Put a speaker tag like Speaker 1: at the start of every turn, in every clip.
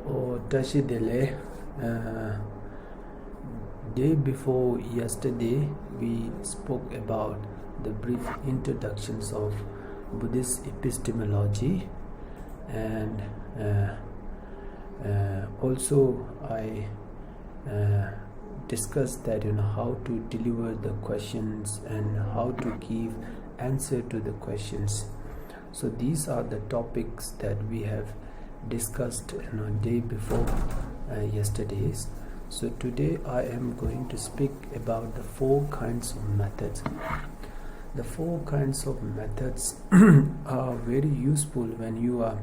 Speaker 1: Tashidele, day before yesterday, we spoke about the brief introductions of Buddhist epistemology, and also I discussed that how to deliver the questions and how to give answer to the questions. So these are the topics that we have discussed day before yesterday's. So today I am going to speak about the 4 kinds of methods. The 4 kinds of methods are very useful when you are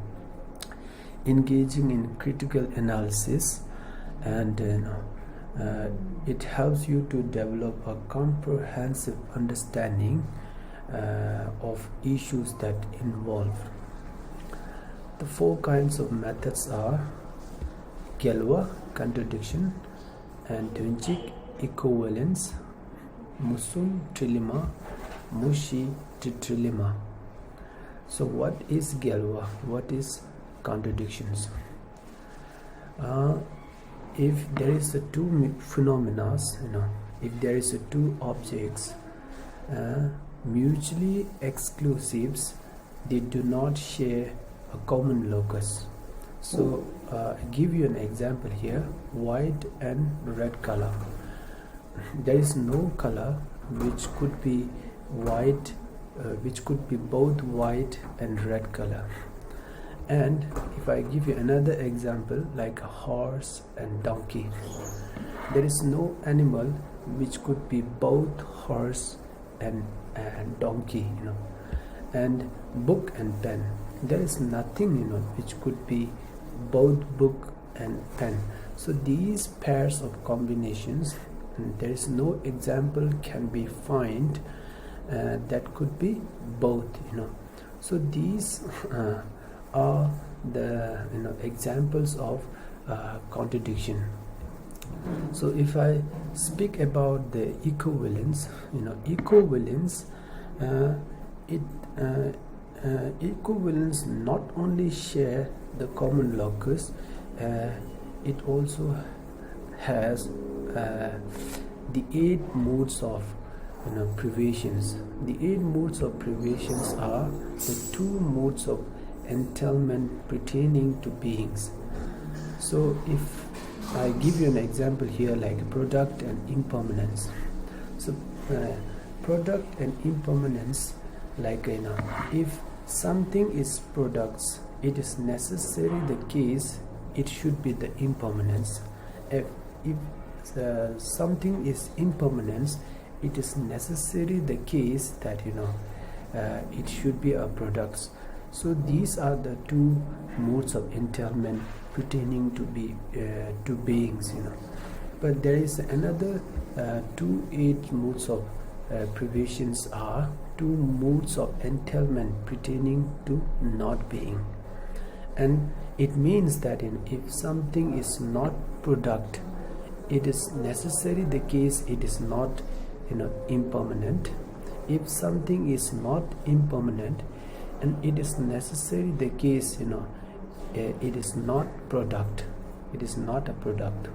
Speaker 1: engaging in critical analysis, and it helps you to develop a comprehensive understanding of issues that involve. The 4 kinds of methods are Gelwa, contradiction, and Tenzin, equivalence, Musum, Trilemma, Mushi, Tetralemma. So what is Gelwa? What is contradictions? If there is a 2 phenomena, if there is a 2 objects mutually exclusives, they do not share a common locus. So I give you an example here: white and red color. There is no color which could be white, which could be both white and red color. And if I give you another example, like a horse and donkey, there is no animal which could be both horse and donkey. And book and pen, there is nothing which could be both book and pen. So these pairs of combinations, there is no example can be found that could be both. So these are the examples of contradiction. So if I speak about the equivalence, equivalence, equivalence not only share the common locus, it also has the 8 modes of privations. The 8 modes of privations are the 2 modes of entailment pertaining to beings. So if I give you an example here, like product and impermanence. So product and impermanence, like if something is products, it is necessarily the case it should be the impermanence. If something is impermanence, it is necessarily the case that it should be a products. So these are the 2 modes of entailment pertaining to beings. But there is another 8 modes of privations are 2 modes of entailment pertaining to not being. And it means that if something is not product, it is necessarily the case it is not impermanent. If something is not impermanent, and it is necessarily the case it is not product, it is not a product.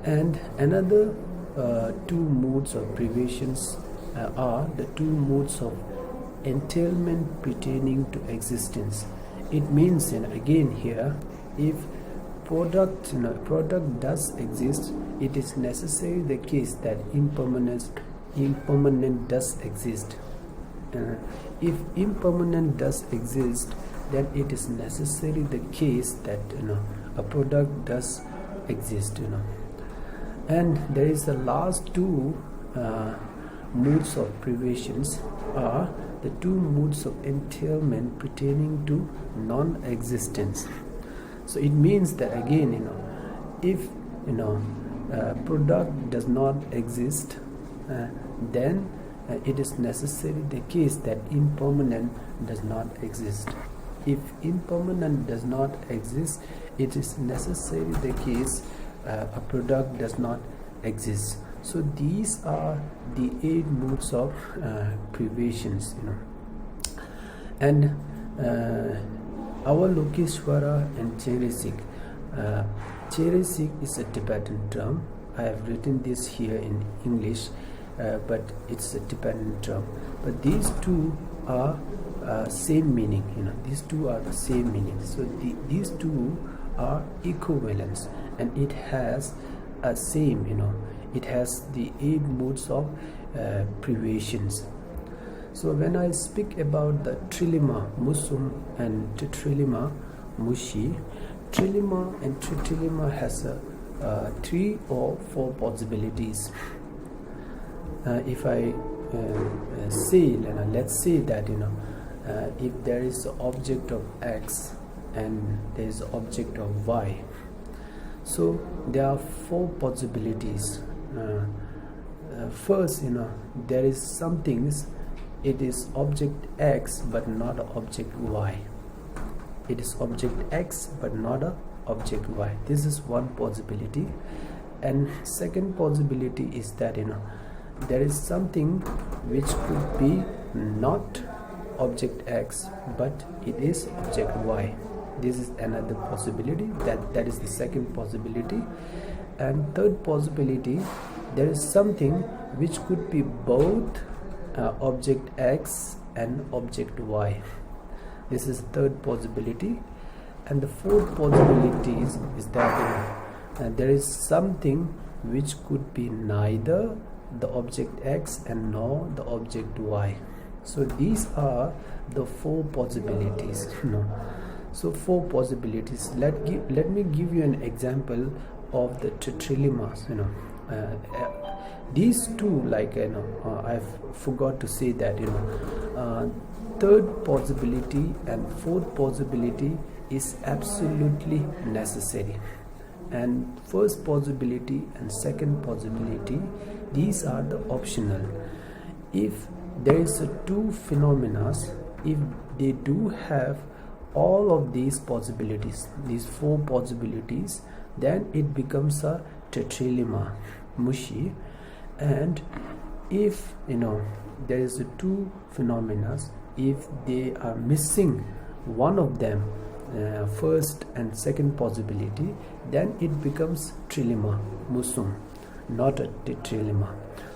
Speaker 1: And another 2 modes of privations are the 2 modes of entailment pertaining to existence. It means again here, if product does exist, it is necessarily the case that impermanent does exist. If impermanent does exist, then it is necessarily the case that a product does exist. And there is the last 2 modes of privations are the 2 modes of entailment pertaining to non-existence. So it means that again if product does not exist, then it is necessarily the case that impermanent does not exist. If impermanent does not exist, it is necessarily the case a product does not exist. So these are the 8 modes of privations, And Avalokiteshvara and Charisik, Cheresik is a Tibetan term. I have written this here in English, but it's a Tibetan term. But these two are same meaning. These two are the same meaning. So these two are equivalence, and it has a same. It has the 8 modes of privations. So when I speak about the Trilemma Musum and Tetralemma Mushi, Trilemma and Tetralemma has 3 or 4 possibilities. If I say, let's say that if there is an object of X and there is an object of Y, so there are 4 possibilities. First, there is some things, it is object X but not object Y. It is object X but not object Y. This is one possibility. And second possibility is that there is something which could be not object X but it is object Y. This is another possibility. That is the second possibility. And third possibility, there is something which could be both object X and object Y. This is the third possibility. And the fourth possibility is that there is something which could be neither the object X and nor the object Y. So these are the 4 possibilities. So 4 possibilities. Let me give you an example of the Tetralemmas. These two, I forgot to say that third possibility and fourth possibility is absolutely necessary, and first possibility and second possibility, these are the optional. If there is a 2 phenomena, if they do have all of these possibilities, these 4 possibilities, then it becomes a Tetralemma Mushi. And if there is a 2 phenomena, if they are missing one of them, first and second possibility, then it becomes Trilemma Musum, not a Tetralemma.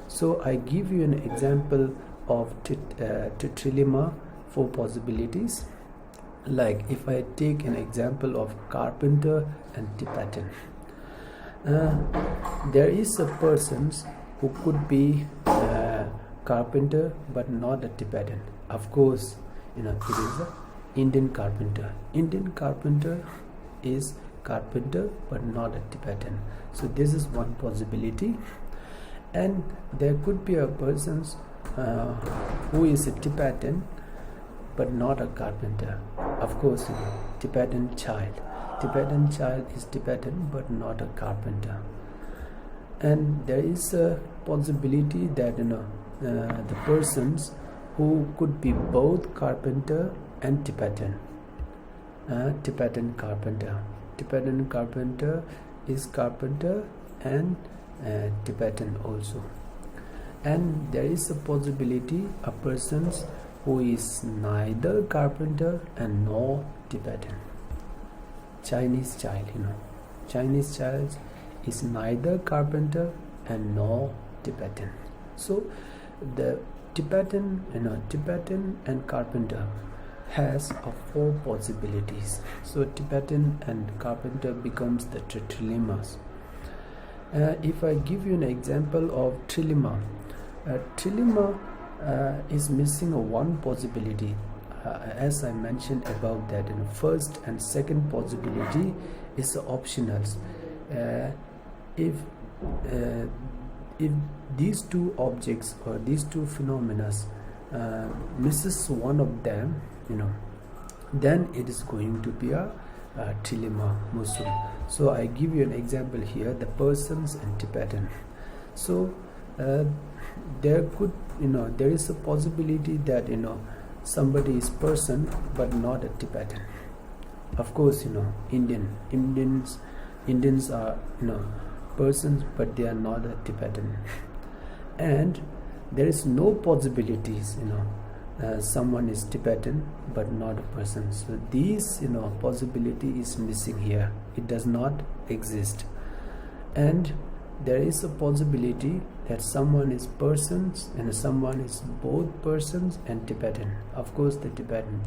Speaker 1: So I give you an example of Tetralemma 4 possibilities. Like if I take an example of carpenter and Tibetan, there is a person who could be carpenter but not a Tibetan. Of course, it is a Indian carpenter. Indian carpenter is carpenter but not a Tibetan. So this is one possibility. And there could be a person who is a Tibetan but not a carpenter. Of course, Tibetan child. Tibetan child is Tibetan but not a carpenter. And there is a possibility that the persons who could be both carpenter and Tibetan. Tibetan carpenter. Tibetan carpenter is carpenter and Tibetan also. And there is a possibility a person who is neither carpenter and nor Tibetan. Chinese child, Chinese child is neither carpenter and nor Tibetan. So the Tibetan and carpenter has 4 possibilities. So Tibetan and carpenter becomes the Tetralemmas. If I give you an example of Trilemma, Trilemma is missing one possibility. As I mentioned above, that first and second possibility is optionals. If these 2 objects or these 2 phenomena misses one of them, then it is going to be a Trilemma Musum. So I give you an example here, the persons and Tibetan. So there is a possibility that somebody is person but not a Tibetan. Of course, Indians are persons but they are not a Tibetan. And there is no possibilities someone is Tibetan but not a person. So these possibility is missing here. It does not exist. And there is a possibility that someone is persons and someone is both persons and Tibetan. Of course, the Tibetan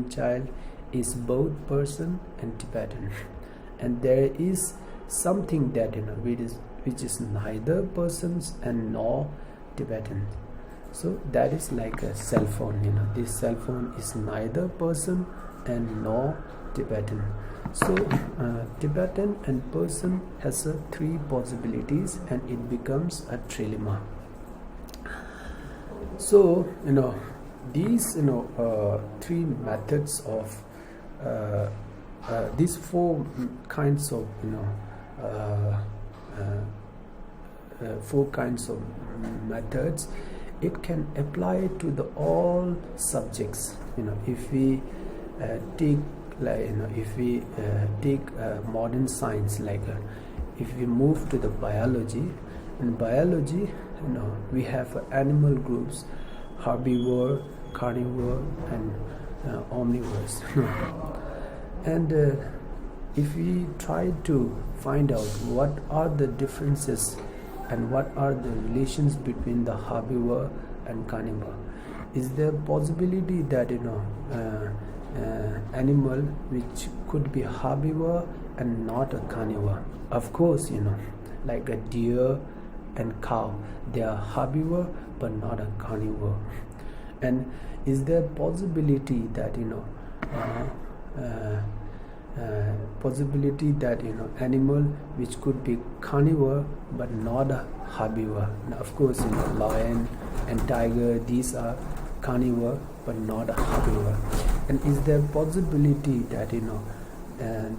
Speaker 1: child is both person and Tibetan. And there is something that which is neither persons and nor Tibetan. So that is like a cell phone. This cell phone is neither person and nor Tibetan. So Tibetan and person has three possibilities, and it becomes a trilemma. So these three methods of these four kinds of methods, it can apply to the all subjects. If we take modern science, like if we move to the biology, in biology we have animal groups: herbivore, carnivore, and omnivores. And if we try to find out what are the differences and what are the relations between the herbivore and carnivore, is there possibility that animal which could be herbivore and not a carnivore? Of course, like a deer and cow, they are herbivore but not a carnivore. And is there possibility that animal which could be carnivore but not a herbivore? Now, of course, lion and tiger, these are carnivore but not a herbivore. And is there possibility that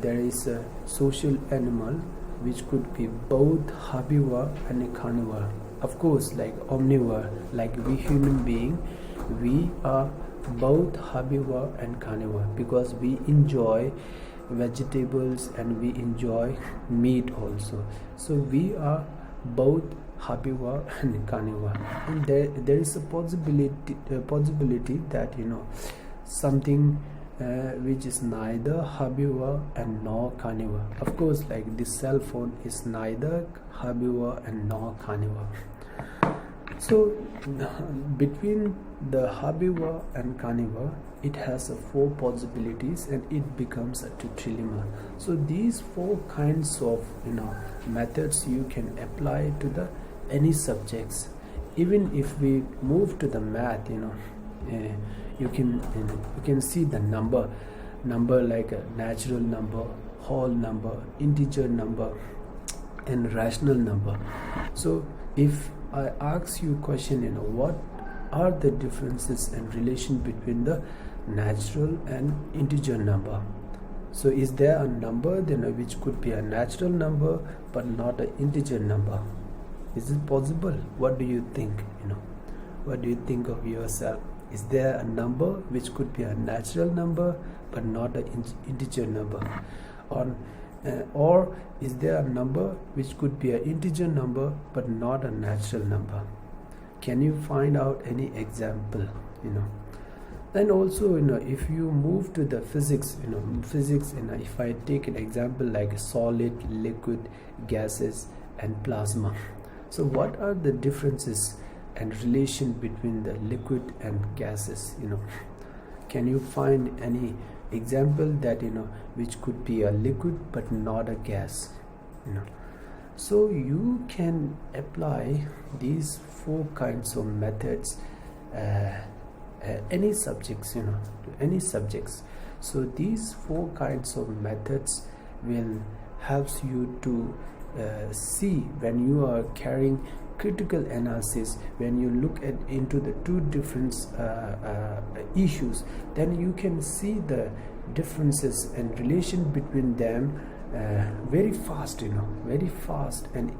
Speaker 1: there is a social animal which could be both herbivore and a carnivore? Of course, like omnivore, like we human being, we are both herbivore and carnivore, because we enjoy vegetables and we enjoy meat also. So we are both herbivore and carnivore. And there is a possibility that something which is neither herbivore and nor carnivore. Of course, like this cell phone is neither herbivore and nor carnivore. So between the herbivore and carnivore, it has four possibilities, and it becomes a trilemma. So these four kinds of methods you can apply to the any subjects. Even if we move to the math, you can see the number like a natural number, whole number, integer number, and rational number. So if I ask you a question, what are the differences and relation between the natural and integer number? So is there a number which could be a natural number but not an integer number? Is it possible? What do you think? What do you think of yourself? Is there a number which could be a natural number but not an integer number? Or is there a number which could be an integer number but not a natural number? Can you find out any example? And also, if you move to the physics, if I take an example like solid, liquid, gases, and plasma. So what are the differences and relation between the liquid and gases? Can you find any example that which could be a liquid but not a gas? So you can apply these four kinds of methods any subjects, to any subjects. So these four kinds of methods will helps you to see when you are carrying critical analysis, when you look into the two different issues, then you can see the differences and relation between them very fast, and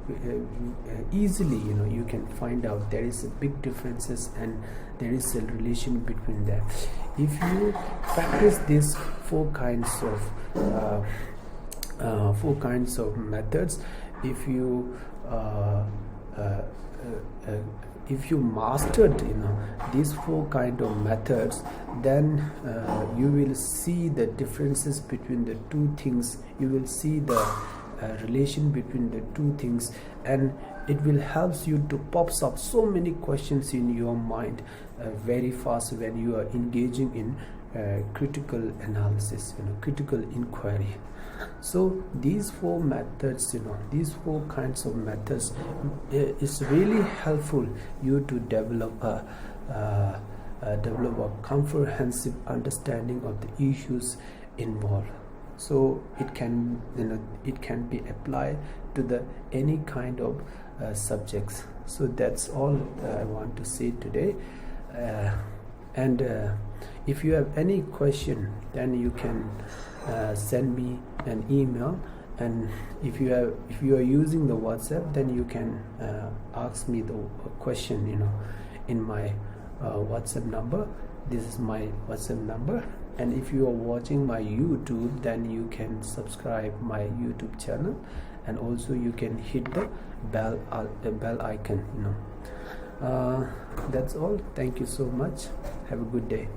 Speaker 1: easily, you can find out there is a big differences and there is a relation between them. If you practice these four kinds of methods, if you if you mastered these 4 kind of methods, then you will see the differences between the 2 things. You will see the relation between the 2 things, and it will help you to pops up so many questions in your mind very fast when you are engaging in critical analysis, critical inquiry. So these 4 methods, these 4 kinds of methods is really helpful you to develop a comprehensive understanding of the issues involved. So it can be applied to the any kind of subjects. So that's all I want to say today. And if you have any question, then you can send me an email, and if you are using the WhatsApp, then you can ask me the question in my WhatsApp number. This is my WhatsApp number. And if you are watching my YouTube, then you can subscribe my YouTube channel, and also you can hit the bell icon. That's all. Thank you so much. Have a good day.